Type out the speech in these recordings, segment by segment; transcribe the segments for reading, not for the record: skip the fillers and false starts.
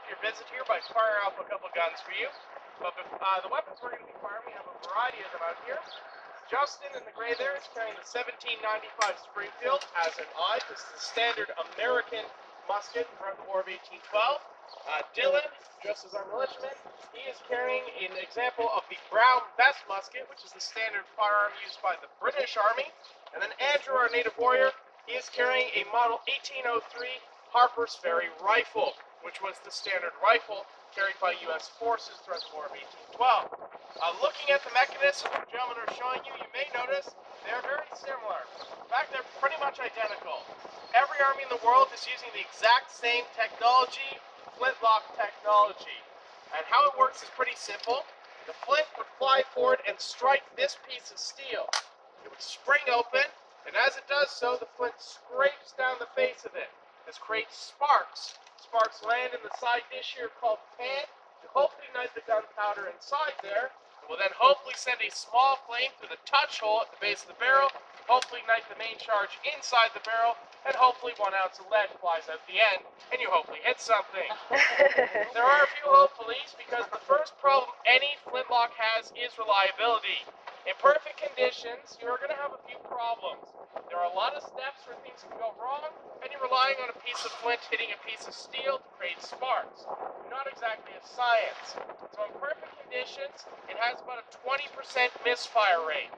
your visit here by firing off a couple guns for you. But the weapons we're going to be firing, we have a variety of them out here. Justin in the gray there is carrying the 1795 Springfield as an eye. This is the standard American musket from the War of 1812. Dylan, just as our militiaman, he is carrying an example of the Brown Bess musket, which is the standard firearm used by the British Army. And then Andrew, our native warrior, he is carrying a model 1803 Harper's Ferry rifle, which was the standard rifle carried by U.S. forces throughout the War of 1812. Looking at the mechanism the gentlemen are showing you, you may notice they're very similar. In fact, they're pretty much identical. Every army in the world is using the exact same technology, flintlock technology. And how it works is pretty simple. The flint would fly forward and strike this piece of steel. It would spring open, and as it does so, the flint scrapes down the face of it. This creates sparks. Sparks land in the side dish here called the pan to hopefully ignite the gunpowder inside there. It will then hopefully send a small flame through the touch hole at the base of the barrel, hopefully ignite the main charge inside the barrel, and hopefully 1 ounce of lead flies out the end, and you hopefully hit something. There are a few hopefullys because the first problem any flintlock has is reliability. In perfect conditions, you're going to have a few problems. There are a lot of steps where things can go wrong, and you're relying on a piece of flint hitting a piece of steel to create sparks. Not exactly a science. So in perfect conditions, it has about a 20% misfire rate.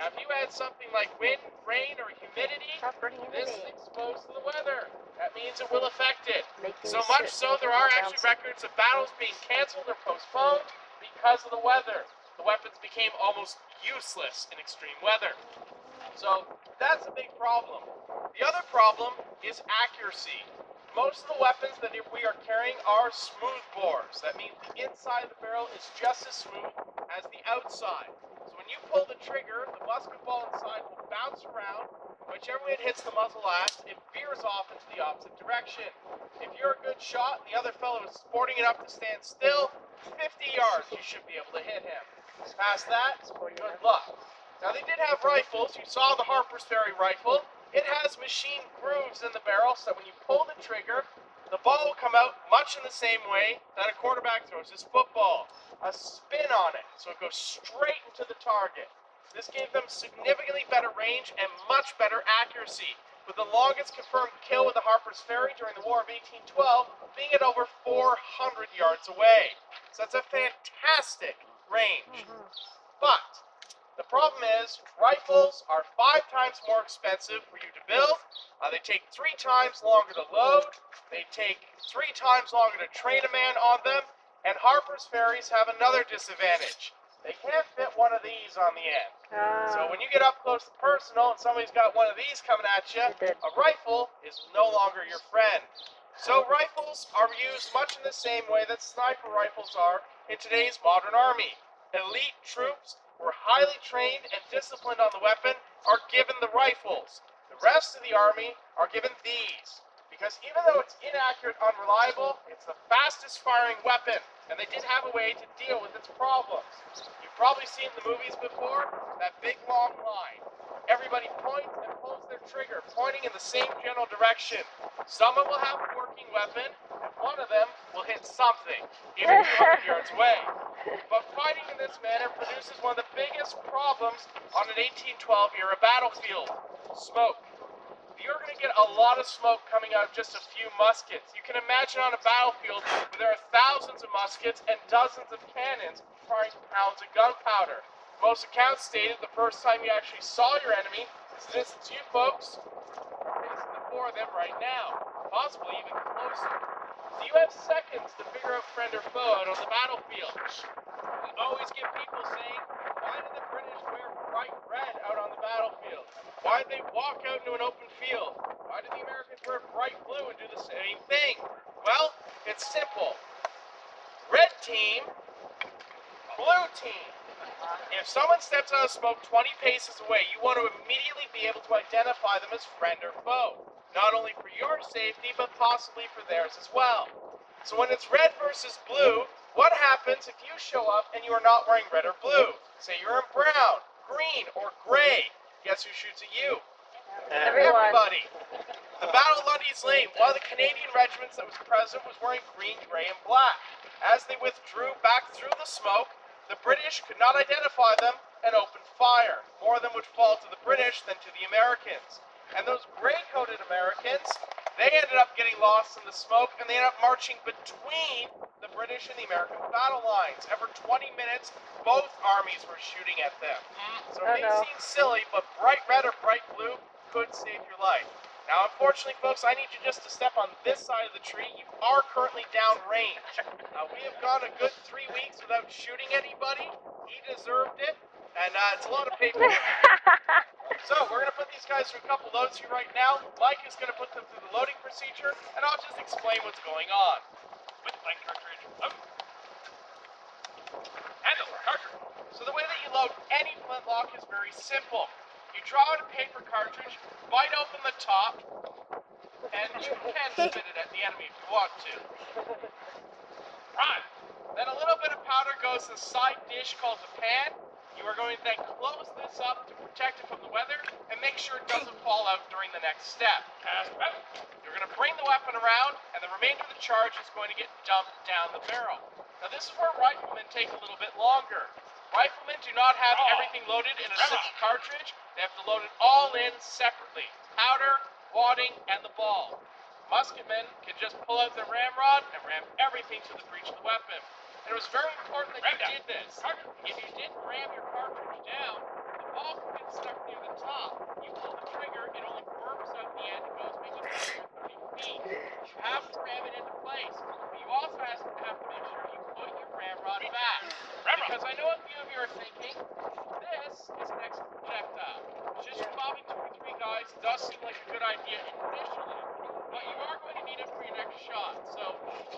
Now if you add something like wind, rain, or humidity, this is exposed to the weather. That means it will affect it. So much so there are actually records of battles being canceled or postponed because of the weather. The weapons became almost useless in extreme weather. So that's a big problem. The other problem is accuracy. Most of the weapons that we are carrying are smooth bores. That means the inside of the barrel is just as smooth as the outside. So when you pull the trigger, the musket ball inside will bounce around. Whichever way it hits the muzzle last, it veers off into the opposite direction. If you're a good shot and the other fellow is sporting enough to stand still, 50 yards you should be able to hit him. Past that, good luck. Now they did have rifles. You saw the Harper's Ferry rifle. It has machine grooves in the barrel, so when you pull the trigger, the ball will come out much in the same way that a quarterback throws his football. A spin on it, so it goes straight into the target. This gave them significantly better range and much better accuracy, with the longest confirmed kill with the Harper's Ferry during the War of 1812 being at over 400 yards away. So that's a fantastic range. But the problem is, rifles are 5 times more expensive for you to build. They take 3 times longer to load. They take 3 times longer to train a man on them. And Harper's Ferries have another disadvantage. They can't fit one of these on the end. So when you get up close and personal and somebody's got one of these coming at you, a rifle is no longer your friend. So rifles are used much in the same way that sniper rifles are in today's modern army. Elite troops who are highly trained and disciplined on the weapon are given the rifles. The rest of the army are given these. Because even though it's inaccurate, unreliable, it's the fastest firing weapon, and they did have a way to deal with its problems. You've probably seen the movies before, that big long line. Everybody points and pulls their trigger, pointing in the same general direction. Someone will have a working weapon, and one of them will hit something, even 200 yards away. But fighting in this manner produces one of the biggest problems on an 1812 era battlefield: smoke. You're going to get a lot of smoke coming out of just a few muskets. You can imagine on a battlefield where there are thousands of muskets and dozens of cannons firing pounds of gunpowder. Most accounts stated the first time you actually saw your enemy, for instance, you folks are facing the 4 of them right now, possibly even closer. So you have seconds to figure out friend or foe out on the battlefield. We always get people saying, why did the British wear bright red out on the battlefield? Why did they walk out into an open field? Why did the Americans wear bright blue and do the same thing? Well, it's simple. Red team, blue team. If someone steps out of smoke 20 paces away, you want to immediately be able to identify them as friend or foe. Not only for your safety, but possibly for theirs as well. So when it's red versus blue, what happens if you show up and you are not wearing red or blue? Say you're in brown, green, or gray. Guess who shoots at you? Everyone. Everybody. The Battle of Lundy's Lane, one of the Canadian regiments that was present was wearing green, gray, and black. As they withdrew back through the smoke, the British could not identify them and opened fire. More of them would fall to the British than to the Americans. And those gray-coated Americans, they ended up getting lost in the smoke, and they ended up marching between the British and the American battle lines. And for 20 minutes, both armies were shooting at them. So it may seem silly, but bright red or bright blue could save your life. Now, unfortunately, folks, I need you just to step on this side of the tree. You are currently downrange. We have gone a good 3 weeks without shooting anybody. He deserved it, and it's a lot of paperwork. So, we're going to put these guys through a couple loads here right now. Mike is going to put them through the loading procedure, and I'll just explain what's going on. With blank cartridge, load. Handle, cartridge. So the way that you load any flintlock is very simple. You draw out a paper cartridge, bite open the top, and you can spit it at the enemy if you want to. Right. Then a little bit of powder goes in a side dish called the pan. You are going to then close this up to protect it from the weather and make sure it doesn't fall out during the next step. You're going to bring the weapon around, and the remainder of the charge is going to get dumped down the barrel. Now this is where riflemen take a little bit longer. Riflemen do not have everything loaded in a single cartridge. They have to load it all in separately. Powder, wadding, and the ball. Musketmen can just pull out their ramrod and ram everything to the breech of the weapon. And it was very important that you did this. If you didn't ram your cartridge down, the ball can get stuck near the top. You pull the trigger, it only burps out the end and goes maybe 30 or 30 feet. You have to ram it into place. But you also have to make sure you put your ramrod back. Because I know a few of you are thinking, this is an extra projectile. Just involving 2 or 3 guys does seem like a good idea initially. But you are going to need it for your next shot. So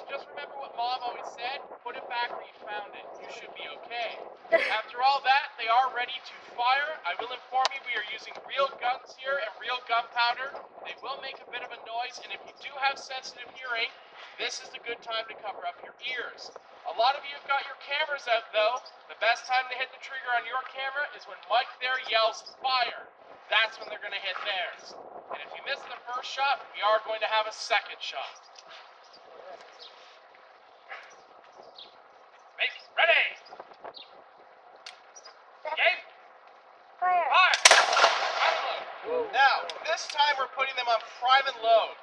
just remember what Mom always said, put it back where you found it. You should be okay. After all that, they are ready to fire. I will inform you we are using real guns here and real gunpowder. They will make a bit of a noise, and if you do have sensitive hearing, this is the good time to cover up your ears. A lot of you have got your cameras out though. The best time to hit the trigger on your camera is when Mike there yells fire. That's when they're going to hit theirs. And if you miss the first shot, we are going to have a second shot. Make ready. Game. Fire. Fire. Prime and load. Now, this time we're putting them on prime and load.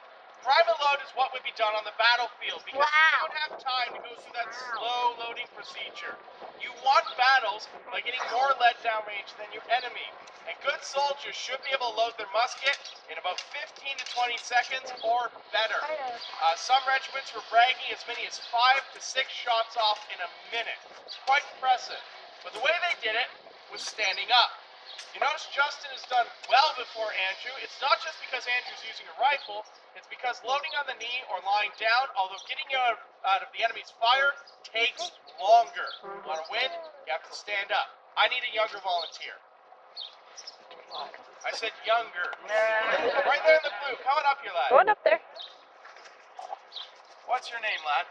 Prime and load is what would be done on the battlefield because you don't have time to go through that slow loading procedure. You want battles by getting more lead downrange than your enemy. And good soldiers should be able to load their musket in about 15 to 20 seconds or better. Some regiments were bragging as many as 5 to 6 shots off in a minute. Quite impressive. But the way they did it was standing up. You notice Justin has done well before Andrew. It's not just because Andrew's using a rifle, it's because loading on the knee or lying down, although getting you out of the enemy's fire takes longer. You want to win? You have to stand up. I need a younger volunteer. I said younger. Right there in the blue. Coming up here, lad. Going up there. What's your name, lad?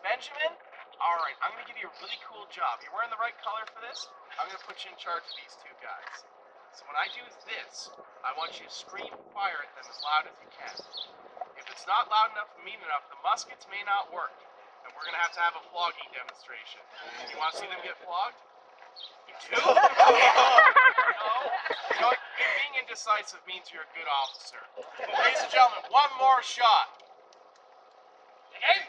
Benjamin? Alright, I'm going to give you a really cool job. You're wearing the right color for this. I'm going to put you in charge of these 2 guys. So when I do this, I want you to scream fire at them as loud as you can. If it's not loud enough and mean enough, the muskets may not work. And we're going to have a flogging demonstration. You want to see them get flogged? You do? No? Being indecisive means you're a good officer. Ladies and gentlemen, one more shot. Okay?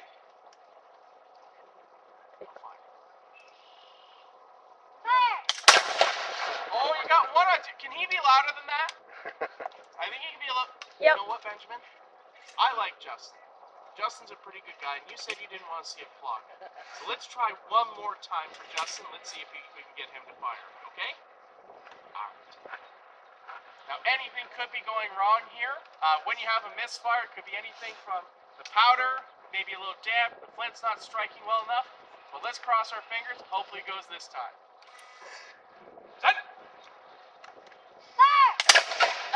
Oh, you got one on two. Can he be louder than that? I think he can be a little... Yep. You know what, Benjamin? I like Justin. Justin's a pretty good guy, and you said you didn't want to see it flogged. So let's try one more time for Justin. Let's see if we can get him to fire. Okay? Alright. Now, anything could be going wrong here. When you have a misfire, it could be anything from the powder, maybe a little damp, the flint's not striking well enough. But let's cross our fingers. Hopefully it goes this time. Set.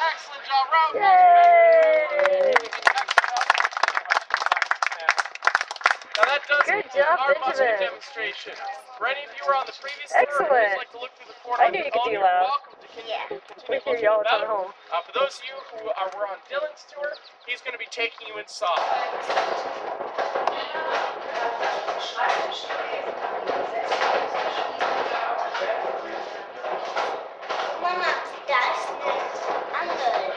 Excellent job, round. Yay! Now that does Good conclude job, our musket Benjamin. demonstration. For any of you who were on the previous tour Excellent. who'd like to look through the fort I on knew your you could own, do you're well. welcome to Yeah. continue We hear looking y'all about. coming home. For those of you who were on Dylan's tour, he's going to be taking you inside. Mama, da ist eine andere.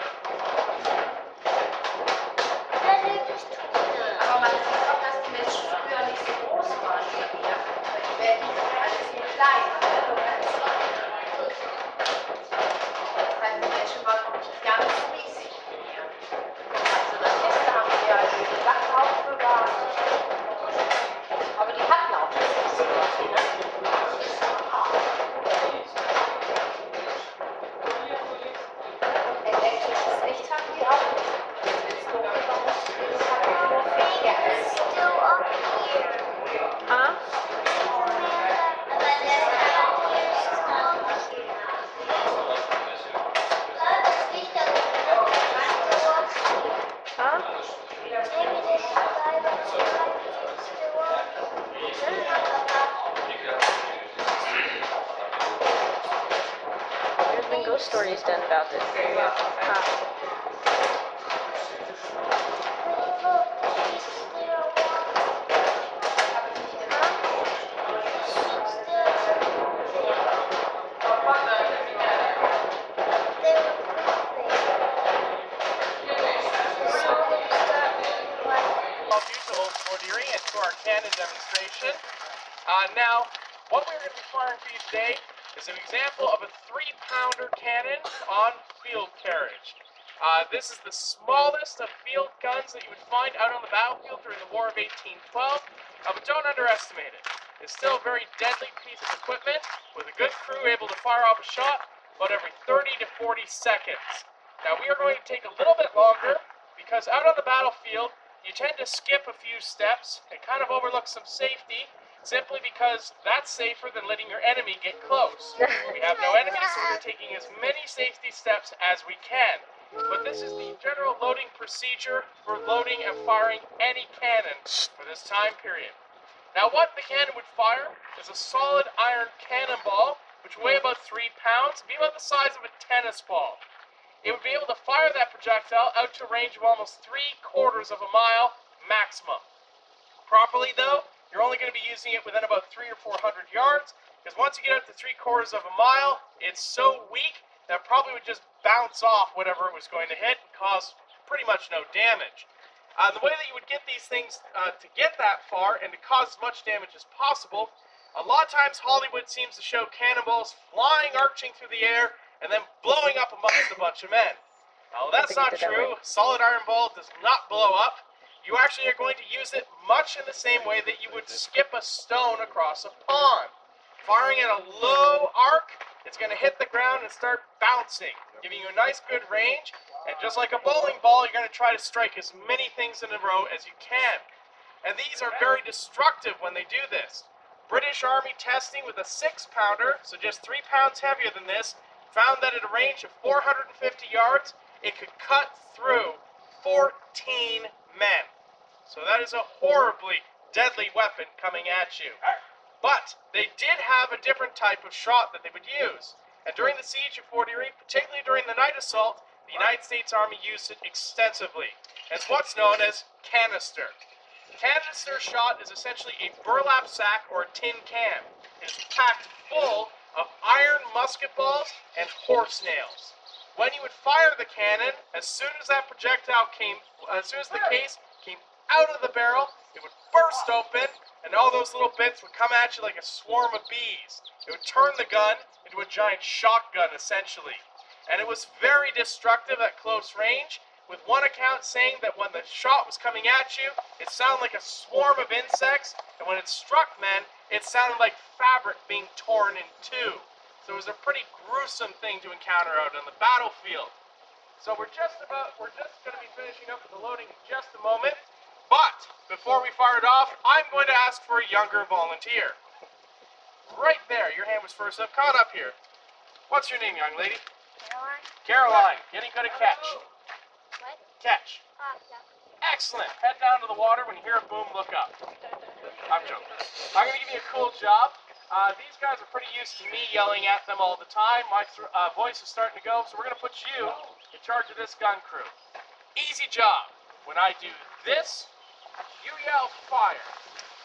Das ist Tode. Aber man sieht auch, dass die Menschen früher nicht so groß waren wie wir. Die Welt ist alles viel kleiner. Das heißt, die Menschen waren auch nicht ganz riesig wie wir. Also das Essen haben wir ja in den Sachen aufbewahrt. Aber die hatten auch nicht so viel. Elektrisches Licht haben die auch nicht. Wenn es dunkel war, musst du das halt nur fegen. It's still up here. Huh? But there's still up here. Das Licht da oben still up here. Huh? Maybe this guy that's still up. There's been ghost stories done about this area. Huh? Look, she's still walking. Welcome you to Old Fort Erie and to our cannon demonstration. Now, what we're going to be firing for you today is an example of a 3-pounder cannon on field carriage. This is the smallest of field guns that you would find out on the battlefield during the War of 1812, but don't underestimate it. It's still a very deadly piece of equipment with a good crew able to fire off a shot about every 30 to 40 seconds. Now, we are going to take a little bit longer because out on the battlefield, you tend to skip a few steps and kind of overlook some safety simply because that's safer than letting your enemy get close. We have no enemies, so we're taking as many safety steps as we can. But this is the general loading procedure for loading and firing any cannon for this time period. Now, what the cannon would fire is a solid iron cannonball, which would weigh about 3 pounds, be about the size of a tennis ball. It would be able to fire that projectile out to a range of almost 3/4 of a mile maximum. Properly, though, you're only going to be using it within about 300 or 400 yards, because once you get out to 3/4 of a mile, it's so weak that it probably would just bounce off whatever it was going to hit and cause pretty much no damage. The way that you would get these things to get that far and to cause as much damage as possible, a lot of times Hollywood seems to show cannonballs flying, arching through the air, and then blowing up amongst a bunch of men. Now, that's not true. Solid iron ball does not blow up. You actually are going to use it much in the same way that you would skip a stone across a pond. Firing at a low arc, it's going to hit the ground and start bouncing, giving you a nice good range. And just like a bowling ball, you're going to try to strike as many things in a row as you can. And these are very destructive when they do this. British Army testing with a 6-pounder, so just 3 pounds heavier than this, found that at a range of 450 yards, it could cut through 14 men. So that is a horribly deadly weapon coming at you. But they did have a different type of shot that they would use. And during the siege of Fort Erie, particularly during the night assault, the United States Army used it extensively. It's what's known as canister. Canister shot is essentially a burlap sack or a tin can. It is packed full of iron musket balls and horse nails. When you would fire the cannon, as soon as the case came out of the barrel, it would burst open, and all those little bits would come at you like a swarm of bees. It would turn the gun into a giant shotgun, essentially. And it was very destructive at close range, with one account saying that when the shot was coming at you, it sounded like a swarm of insects, and when it struck men, it sounded like fabric being torn in two. So it was a pretty gruesome thing to encounter out on the battlefield. So we're just going to be finishing up with the loading in just a moment, but before we fire it off, I'm going to ask for a younger volunteer. Right there, your hand was first up. Come on up here. What's your name, young lady? Caroline. Getting good at catch. What? Catch. Yeah. Excellent. Head down to the water. When you hear a boom, look up. I'm joking. I'm going to give you a cool job. These guys are pretty used to me yelling at them all the time. My voice is starting to go, so we're going to put you in charge of this gun crew. Easy job. When I do this, you yell fire.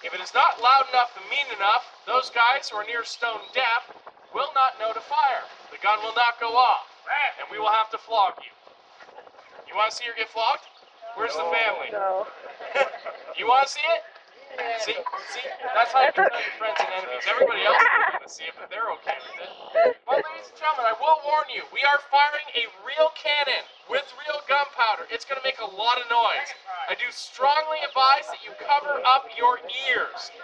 If it is not loud enough and mean enough, those guys who are near stone deaf will not know to fire. The gun will not go off, and we will have to flog you. You want to see her get flogged? Where's the family? No. You want to see it? See, that's how you can tell your friends and enemies. Everybody else is going to see it, but they're okay with it. But ladies and gentlemen, I will warn you, we are firing a real cannon with real gunpowder. It's going to make a lot of noise. I do strongly advise that you cover up your ears.